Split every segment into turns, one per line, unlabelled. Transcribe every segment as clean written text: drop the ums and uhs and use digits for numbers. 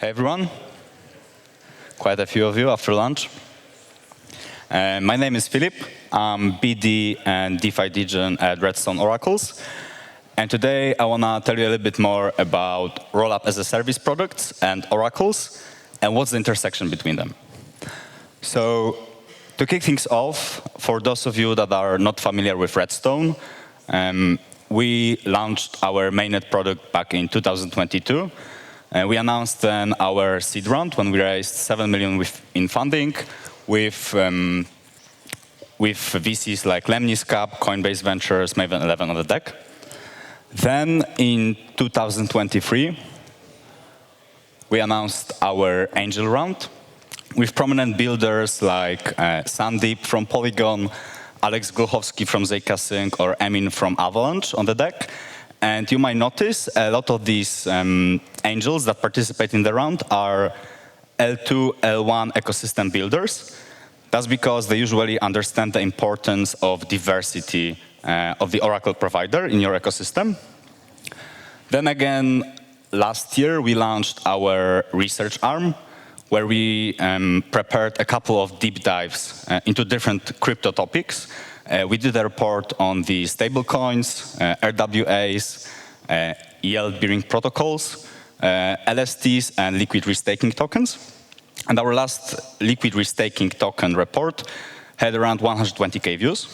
Hey everyone, quite a few of you after lunch. My name is Filip. I'm BD and DeFi Degen at RedStone Oracles. And today I want to tell you a little bit more about Rollup as a service products and oracles and what's the intersection between them. So to kick things off, for those of you that are not familiar with RedStone, we launched our mainnet product back in 2022. We announced then our seed round when we raised $7 million in funding with VCs like Lemnis Cap, Coinbase Ventures, Maven 11 on the deck. Then in 2023, we announced our angel round with prominent builders like Sandeep from Polygon, Alex Gluchowski from Zcash, or Emin from Avalanche on the deck. And you might notice a lot of these angels that participate in the round are L2, L1 ecosystem builders. That's because they usually understand the importance of diversity of the Oracle provider in your ecosystem. Then again, last year, we launched our research arm, where we prepared a couple of deep dives into different crypto topics. We did a report on the stablecoins, RWAs, yield-bearing protocols, LSTs, and liquid restaking tokens. And our last liquid restaking token report had around 120K views.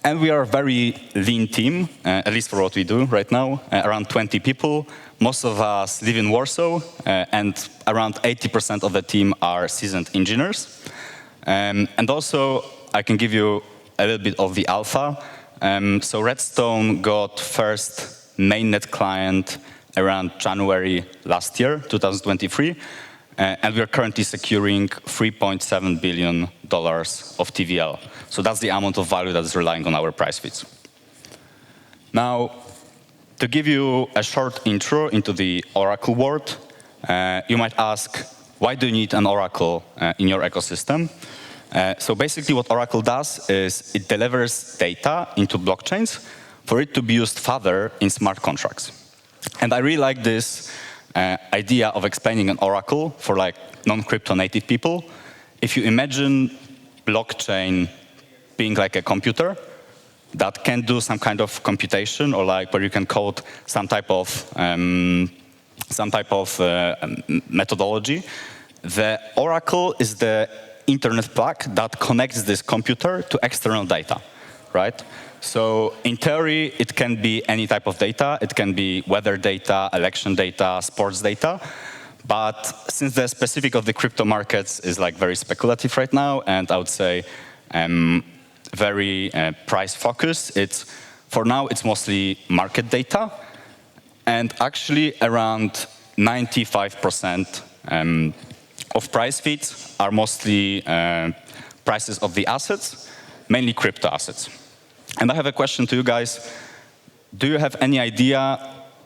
And we are a very lean team, at least for what we do right now, around 20 people. Most of us live in Warsaw, and around 80% of the team are seasoned engineers. And also, I can give you a little bit of the alpha. So RedStone got first mainnet client around January last year, 2023. And we are currently securing $3.7 billion of TVL. So that's the amount of value that is relying on our price feeds. Now, to give you a short intro into the Oracle world, you might ask, why do you need an Oracle in your ecosystem? So basically what Oracle does is it delivers data into blockchains for it to be used further in smart contracts. And I really like this idea of explaining an Oracle for like non-crypto native people. If you imagine blockchain being like a computer that can do some kind of computation, or like where you can code some type of methodology, the Oracle is the internet plug that connects this computer to external data, right? So in theory, it can be any type of data. It can be weather data, election data, sports data. But since the specific of the crypto markets is like very speculative right now, and I would say very price focused, for now it's mostly market data. And actually around 95% of price feeds are mostly prices of the assets, mainly crypto assets. And I have a question to you guys. Do you have any idea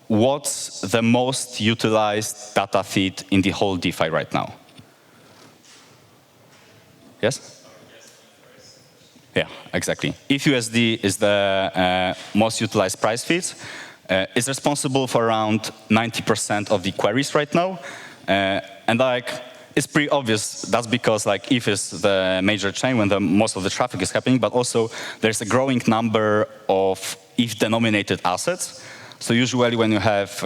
what's the most utilized data feed in the whole DeFi right now? Yes? Yeah, exactly. ETHUSD is the most utilized price feed. It's responsible for around 90% of the queries right now. And like, it's pretty obvious. That's because like ETH is the major chain when most of the traffic is happening, but also there's a growing number of ETH-denominated assets. So usually when you have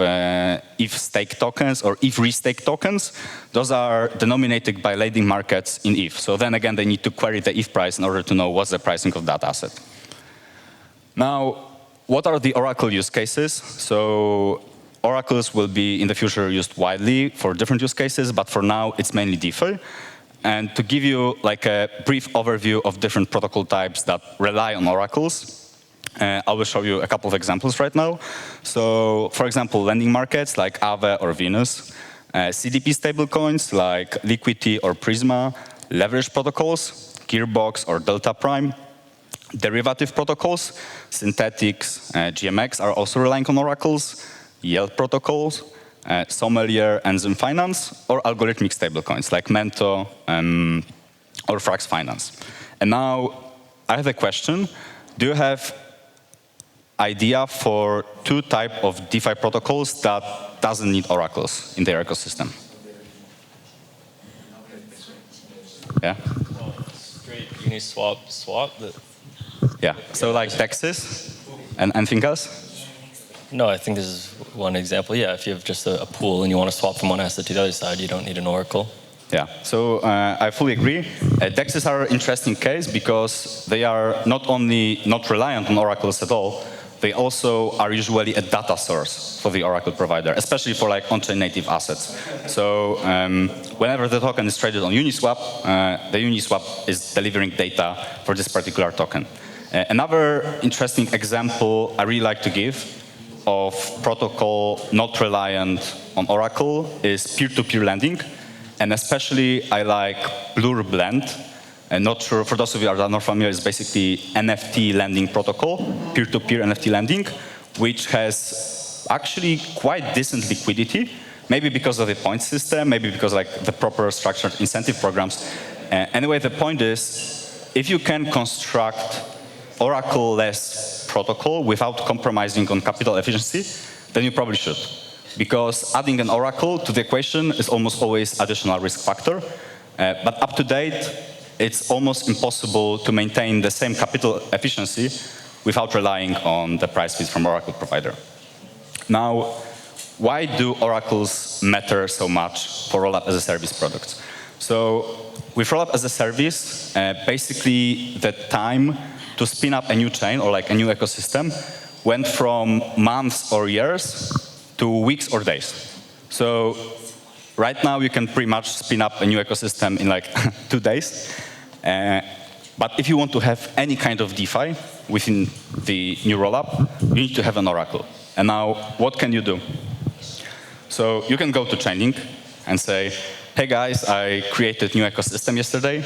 ETH stake tokens or ETH restake tokens, those are denominated by lending markets in ETH. So then again, they need to query the ETH price in order to know what's the pricing of that asset. Now, what are the Oracle use cases? So oracles will be in the future used widely for different use cases, but for now it's mainly DeFi. And to give you like a brief overview of different protocol types that rely on oracles, I will show you a couple of examples right now. So for example, lending markets like Aave or Venus, CDP stablecoins like Liquidity or Prisma, leverage protocols, Gearbox or Delta Prime, derivative protocols, Synthetics, GMX are also relying on oracles, yield protocols, Sommelier and Zoom Finance, or algorithmic stablecoins like Mento or Frax Finance. And now I have a question. Do you have idea for two types of DeFi protocols that doesn't need oracles in their ecosystem. Yeah?
Well, straight Uniswap swap.
Yeah, so like DEXs and anything else?
No, I think this is one example. Yeah, if you have just a pool and you want to swap from one asset to the other side, you don't need an oracle.
Yeah, so I fully agree. DEXs are an interesting case because they are not only not reliant on oracles at all, they also are usually a data source for the oracle provider, especially for like on-chain native assets. So whenever the token is traded on Uniswap, the Uniswap is delivering data for this particular token. Another interesting example I really like to give of protocol not reliant on oracle is peer-to-peer lending. And especially, I like Blur Blend. And not sure, for those of you that are not familiar, it's basically NFT lending protocol, peer-to-peer NFT lending, which has actually quite decent liquidity, maybe because of the point system, maybe because like the proper structured incentive programs. Anyway, the point is, if you can construct oracle-less protocol without compromising on capital efficiency, then you probably should. Because adding an oracle to the equation is almost always additional risk factor. But up to date, it's almost impossible to maintain the same capital efficiency without relying on the price fees from oracle provider. Now, why do oracles matter so much for Rollup as a service products? So with Rollup as a service, basically the time to spin up a new chain or like a new ecosystem went from months or years to weeks or days. So right now you can pretty much spin up a new ecosystem in like 2 days. But if you want to have any kind of DeFi within the new Rollup, you need to have an oracle. And now what can you do? So you can go to Chainlink and say, hey guys, I created a new ecosystem yesterday.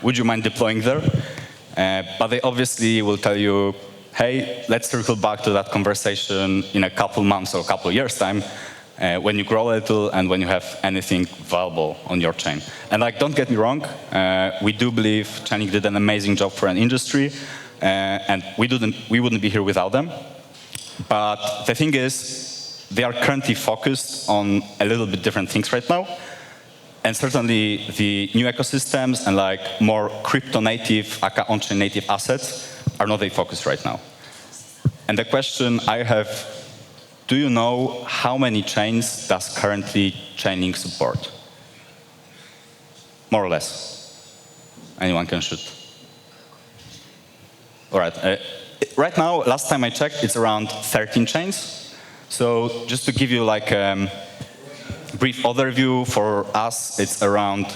Would you mind deploying there? But they obviously will tell you, hey, let's circle back to that conversation in a couple months or a couple years' time when you grow a little and when you have anything valuable on your chain. And like, don't get me wrong, we do believe Chainlink did an amazing job for an industry, and we wouldn't be here without them. But the thing is, they are currently focused on a little bit different things right now. And certainly the new ecosystems and like more crypto-native, aka on-chain native assets are not a focus right now. And the question I have, do you know how many chains does currently Chainlink support? More or less. Anyone can shoot. All right. Right now, last time I checked, it's around 13 chains. So just to give you like a brief overview, for us, it's around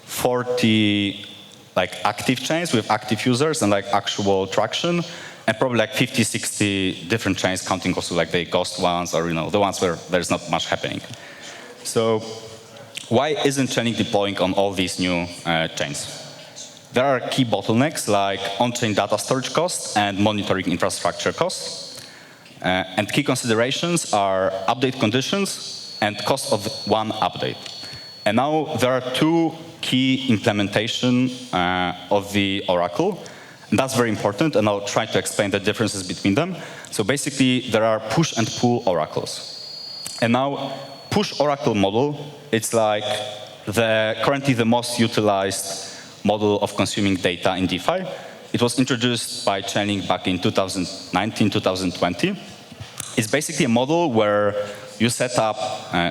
40 like active chains with active users and like actual traction, and probably like 50, 60 different chains, counting also like the ghost ones or the ones where there's not much happening. So why isn't Chainlink deploying on all these new chains? There are key bottlenecks like on-chain data storage costs and monitoring infrastructure costs. And key considerations are update conditions and cost of one update. And now there are two key implementation of the Oracle. And that's very important, and I'll try to explain the differences between them. So basically, there are push and pull oracles. And now, push oracle model, it's like currently the most utilized model of consuming data in DeFi. It was introduced by Chainlink back in 2019, 2020. It's basically a model where you set up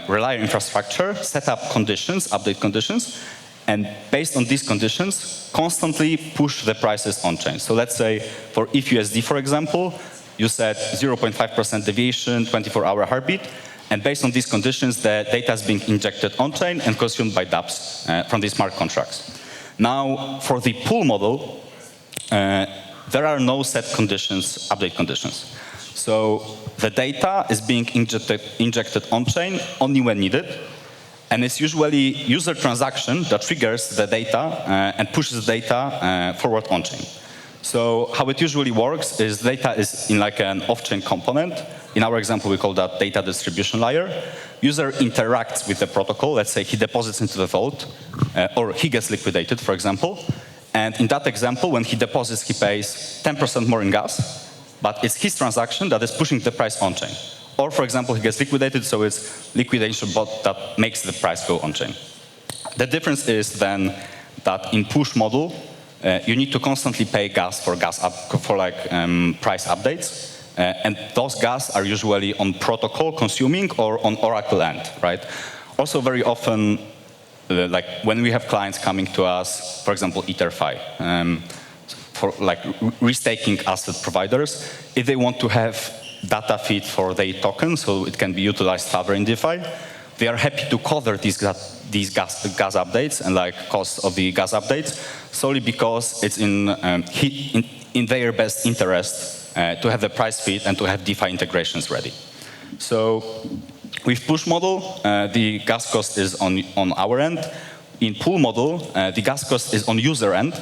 reliable infrastructure, set up conditions, update conditions, and based on these conditions, constantly push the prices on-chain. So let's say for ETHUSD, for example, you set 0.5% deviation, 24-hour heartbeat, and based on these conditions, the data is being injected on-chain and consumed by dApps from these smart contracts. Now, for the pool model, there are no set conditions, update conditions. So the data is being injected on-chain only when needed, and it's usually user transaction that triggers the data and pushes the data forward on-chain. So how it usually works is data is in like an off-chain component. In our example, we call that data distribution layer. User interacts with the protocol. Let's say he deposits into the vault, or he gets liquidated, for example. And in that example, when he deposits, he pays 10% more in gas. but it's his transaction that is pushing the price on-chain. Or, for example, he gets liquidated, so it's liquidation bot that makes the price go on-chain. The difference is then that in push model, you need to constantly pay gas for price updates. And those gas are usually on protocol consuming or on Oracle end, right? Also, very often, like when we have clients coming to us, for example, EtherFi, for like restaking asset providers, if they want to have data feed for their token, so it can be utilized further in DeFi, they are happy to cover these gas updates and like costs of the gas updates solely because it's in their best interest to have the price feed and to have DeFi integrations ready. So with push model, the gas cost is on our end. In pull model, the gas cost is on user end,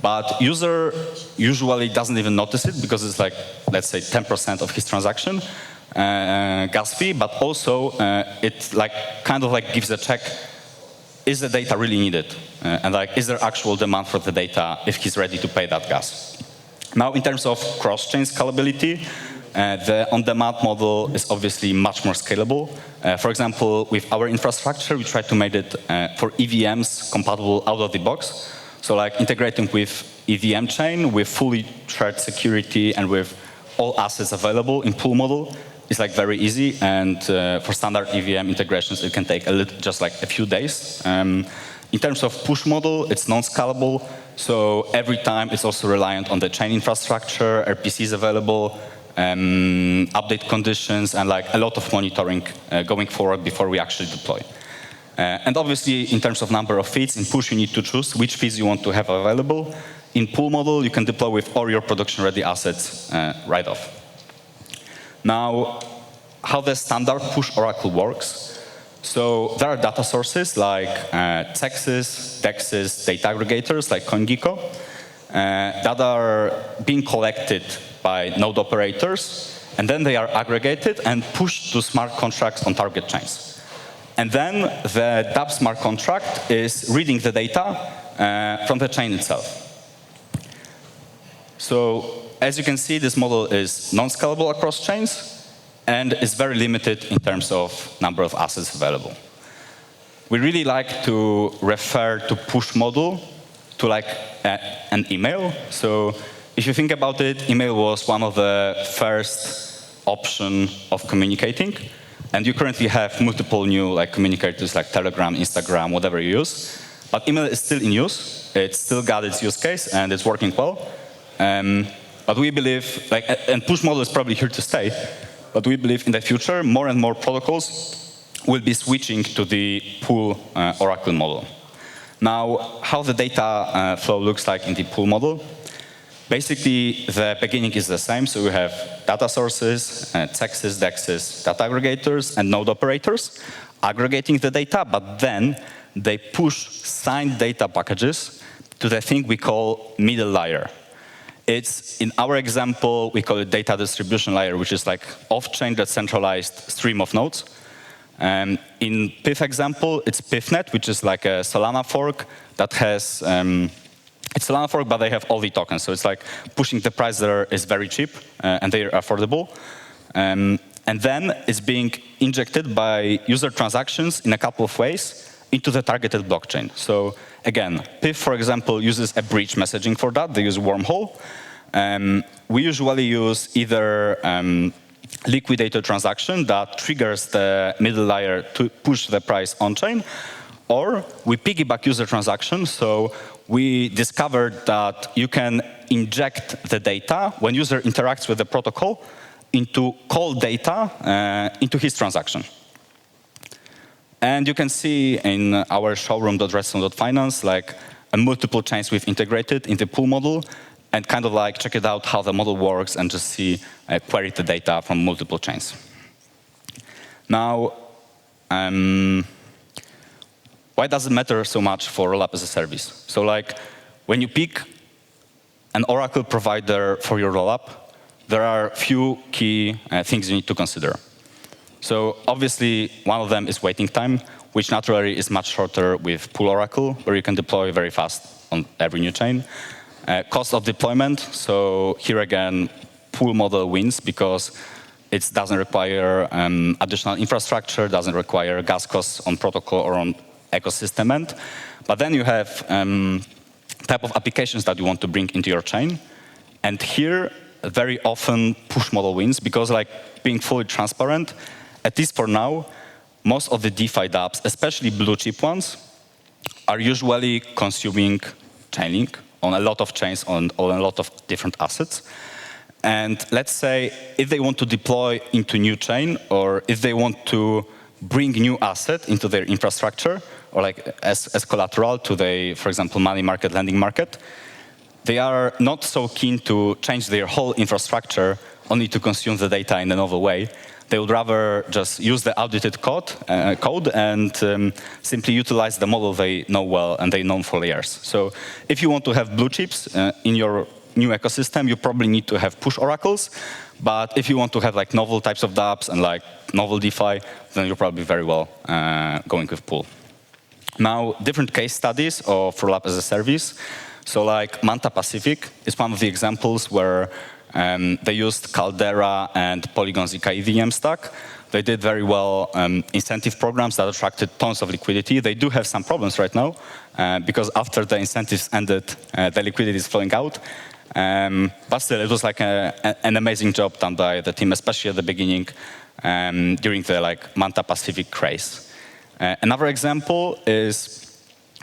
but user usually doesn't even notice it because it's like, let's say, 10% of his transaction gas fee, but also it like kind of like gives a check, is the data really needed? And like, is there actual demand for the data if he's ready to pay that gas? Now, in terms of cross-chain scalability, the on-demand model is obviously much more scalable. For example, with our infrastructure, we try to make it for EVMs compatible out of the box. So like integrating with EVM chain with fully shared security and with all assets available in pool model is like very easy. And for standard EVM integrations, it can take just like a few days. In terms of push model, it's non-scalable. So every time it's also reliant on the chain infrastructure, RPCs available, update conditions, and like a lot of monitoring going forward before we actually deploy. And obviously, in terms of number of feeds, in push you need to choose which feeds you want to have available. In pool model, you can deploy with all your production-ready assets right off. Now, how the standard push Oracle works. So there are data sources like Texas, Dexes, data aggregators like CoinGecko that are being collected by node operators, and then they are aggregated and pushed to smart contracts on target chains. And then the DApp smart contract is reading the data from the chain itself. So as you can see, this model is non-scalable across chains and is very limited in terms of number of assets available. We really like to refer to push model to like an email. So if you think about it, email was one of the first option of communicating. And you currently have multiple new like communicators like Telegram, Instagram, whatever you use. But email is still in use. It's still got its use case and it's working well. But we believe, like, and push model is probably here to stay, but we believe in the future more and more protocols will be switching to the pool Oracle model. Now, how the data flow looks like in the pool model. Basically, the beginning is the same. So we have data sources, Texas, Dexes, data aggregators, and node operators aggregating the data, but then they push signed data packages to the thing we call middle layer. It's, in our example, we call it data distribution layer, which is like off-chain decentralized stream of nodes. In PIF example, it's PIFnet, which is like a Solana fork that has, it's Solana fork, but they have all the tokens. So it's like pushing the price there is very cheap and they're affordable. And then it's being injected by user transactions in a couple of ways into the targeted blockchain. So again, PIF, for example, uses a bridge messaging for that. They use wormhole. We usually use either liquidator transaction that triggers the middle layer to push the price on-chain, or we piggyback user transaction. So we discovered that you can inject the data when user interacts with the protocol into call data into his transaction. And you can see in our showroom.redstone.finance like multiple chains we've integrated in the pool model and kind of like check it out how the model works and just see query the data from multiple chains. Now, why does it matter so much for Rollup as a service? So like when you pick an Oracle provider for your Rollup, there are a few key things you need to consider. So obviously, one of them is waiting time, which naturally is much shorter with Pool Oracle, where you can deploy very fast on every new chain. Cost of deployment, so here again, pool model wins because it doesn't require additional infrastructure, doesn't require gas costs on protocol or on ecosystem end. But then you have type of applications that you want to bring into your chain. And here, very often push model wins because like being fully transparent, at least for now, most of the DeFi dApps, especially blue chip ones, are usually consuming Chainlink on a lot of chains, on a lot of different assets. And let's say if they want to deploy into new chain, or if they want to bring new asset into their infrastructure, or like as collateral to the, for example, money market, lending market, they are not so keen to change their whole infrastructure only to consume the data in a novel way. They would rather just use the audited code and simply utilize the model they know well and they know for years. So if you want to have blue chips in your new ecosystem, you probably need to have push oracles. But if you want to have like novel types of dApps and like novel DeFi, then you're probably very well going with pool. Now, different case studies of Rollup as a service. So like Manta Pacific is one of the examples where they used Caldera and Polygon ZK EVM stack. They did very well incentive programs that attracted tons of liquidity. They do have some problems right now because after the incentives ended, the liquidity is flowing out. But still, it was like an amazing job done by the team, especially at the beginning during the like Manta Pacific craze. Another example is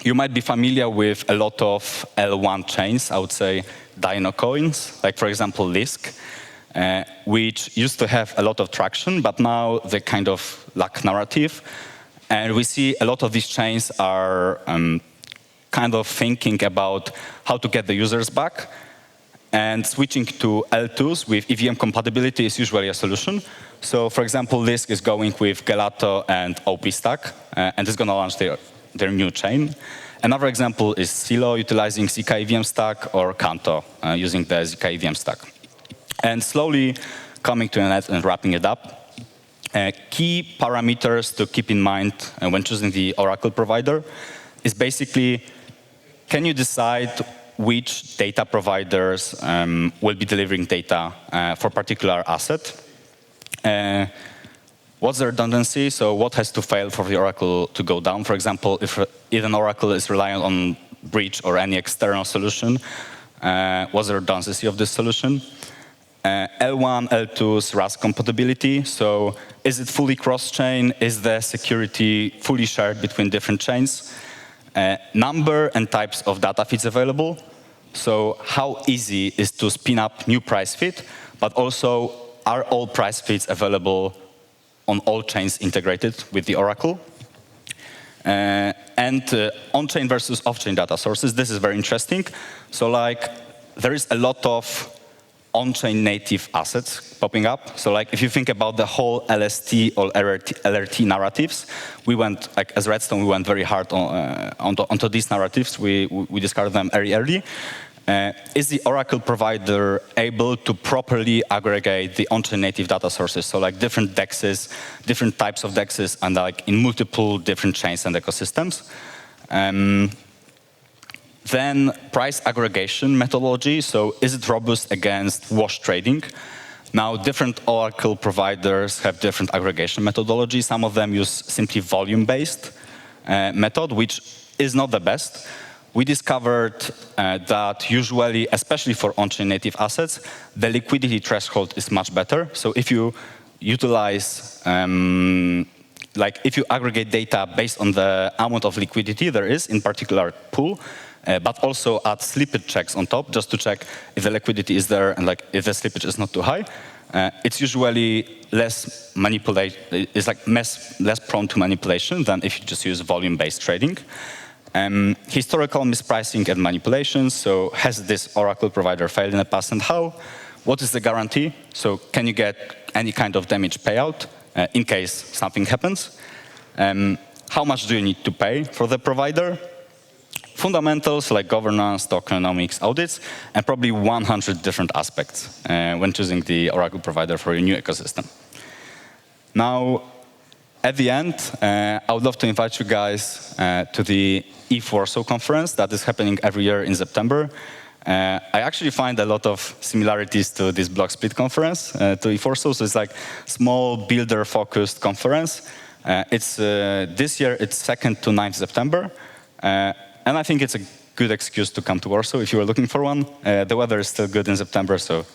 you might be familiar with a lot of L1 chains, I would say Dino coins, like for example Lisk, which used to have a lot of traction, but now they kind of lack narrative. And we see a lot of these chains are kind of thinking about how to get the users back. And switching to L2s with EVM compatibility is usually a solution. So for example, Lisk is going with Gelato and OP Stack, and is going to launch their new chain. Another example is Silo utilizing ZK EVM stack, or Kanto using the ZK EVM stack. And slowly coming to an end and wrapping it up, key parameters to keep in mind when choosing the Oracle provider is basically, can you decide which data providers will be delivering data for a particular asset? What's the redundancy? So what has to fail for the Oracle to go down? For example, if an Oracle is reliant on Bridge or any external solution, what's the redundancy of this solution? L1, L2's RAAS compatibility. So is it fully cross-chain? Is the security fully shared between different chains? Number and types of data feeds available. So how easy is to spin up new price feed, but also are all price feeds available on all chains integrated with the Oracle? And on-chain versus off-chain data sources, this is very interesting. So like there is a lot of on-chain native assets popping up. So like if you think about the whole LST or LRT narratives, we went, like as RedStone, we went very hard onto these narratives. We discovered them very early. Is the Oracle provider able to properly aggregate the on-chain native data sources? So like different DEXs, different types of DEXs, and like in multiple different chains and ecosystems. Then price aggregation methodology. So is it robust against wash trading? Now, different Oracle providers have different aggregation methodologies. Some of them use simply volume-based method, which is not the best. We discovered that usually, especially for on-chain native assets, the liquidity threshold is much better. So if you utilize, like if you aggregate data based on the amount of liquidity there is in particular pool, but also add slippage checks on top just to check if the liquidity is there and like if the slippage is not too high, it's usually less less prone to manipulation than if you just use volume-based trading. Historical mispricing and manipulations. So has this Oracle provider failed in the past and how? What is the guarantee? So can you get any kind of damage payout in case something happens? How much do you need to pay for the provider? Fundamentals like governance, tokenomics, audits, and probably 100 different aspects when choosing the Oracle provider for your new ecosystem. Now, at the end, I would love to invite you guys to the ETH Warsaw conference that is happening every year in September. I actually find a lot of similarities to this BlockSplit conference, to E4So. So it's like small builder-focused conference. It's this year, it's 2nd to 9th September. And I think it's a good excuse to come to Warsaw if you are looking for one. The weather is still good in September, so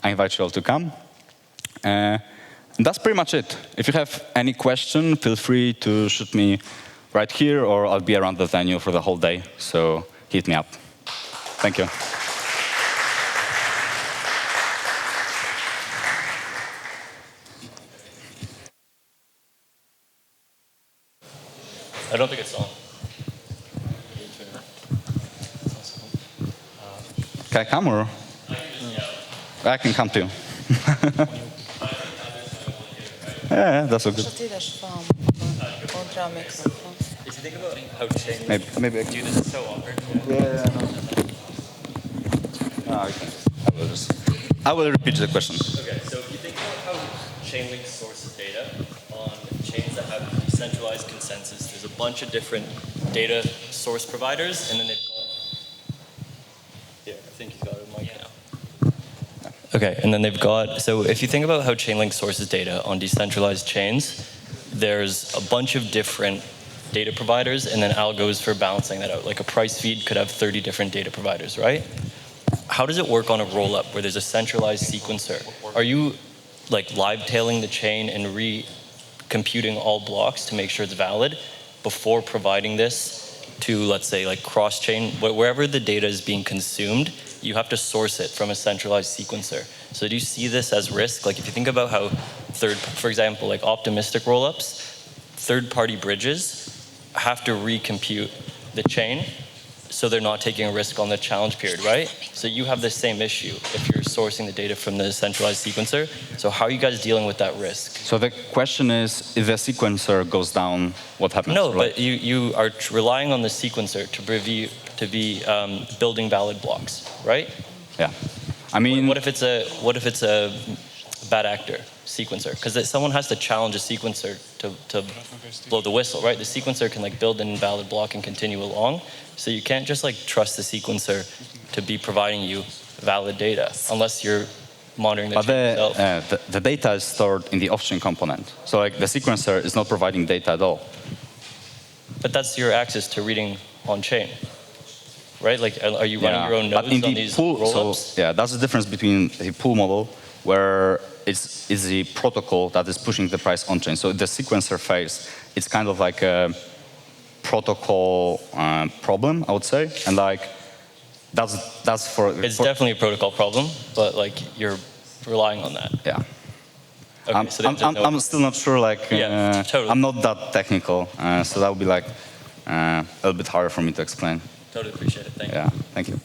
I invite you all to come. And that's pretty much it. If you have any question, feel free to shoot me right here, or I'll be around the venue for the whole day, so hit me up. Thank you.
I don't think it's on.
Can I come, or? I can come too. Yeah, that's all good.
If you think about how chain
Maybe I
do
can.
this is so awkward.
Yeah, no. I will repeat the question.
Okay, so if you think about how Chainlink sources data on chains that have decentralized consensus, there's a bunch of different data source providers, and then they've got. Yeah, I think you got it, Mike. Yeah. Okay, and then they've got. So if you think about how Chainlink sources data on decentralized chains, there's a bunch of different data providers, and then algos for balancing that out. Like a price feed could have 30 different data providers, right? How does it work on a rollup where there's a centralized sequencer? Are you like live tailing the chain and re-computing all blocks to make sure it's valid before providing this to, let's say, like cross-chain, wherever the data is being consumed, you have to source it from a centralized sequencer. So do you see this as risk? Like if you think about how for example, like optimistic rollups, third-party bridges have to recompute the chain, so they're not taking a risk on the challenge period, right? So you have the same issue if you're sourcing the data from the centralized sequencer. So how are you guys dealing with that risk?
So the question is, if the sequencer goes down, what happens?
No, but you are relying on the sequencer to be building valid blocks, right?
Yeah. I mean,
what if it's a bad actor sequencer? Because someone has to challenge a sequencer to blow the whistle, right? The sequencer can like build an invalid block and continue along. So you can't just like trust the sequencer to be providing you valid data unless you're monitoring the chain itself.
The data is stored in the off-chain component. So like the sequencer is not providing data at all.
But that's your access to reading on chain, right? Like, are you running your own nodes
but in
on
the
these
pool,
rollups?
so yeah, that's the difference between the pool model, where it's the protocol that is pushing the price on chain. So if the sequencer fails, it's kind of like a protocol problem, I would say, and like that's for.
It's definitely a protocol problem, but like you're relying on that.
Yeah.
Okay,
I'm still not sure. Like,
yeah, totally.
I'm not that technical, so that would be like a little bit harder for me to explain.
Totally appreciate it. Thank you.
Yeah, thank you.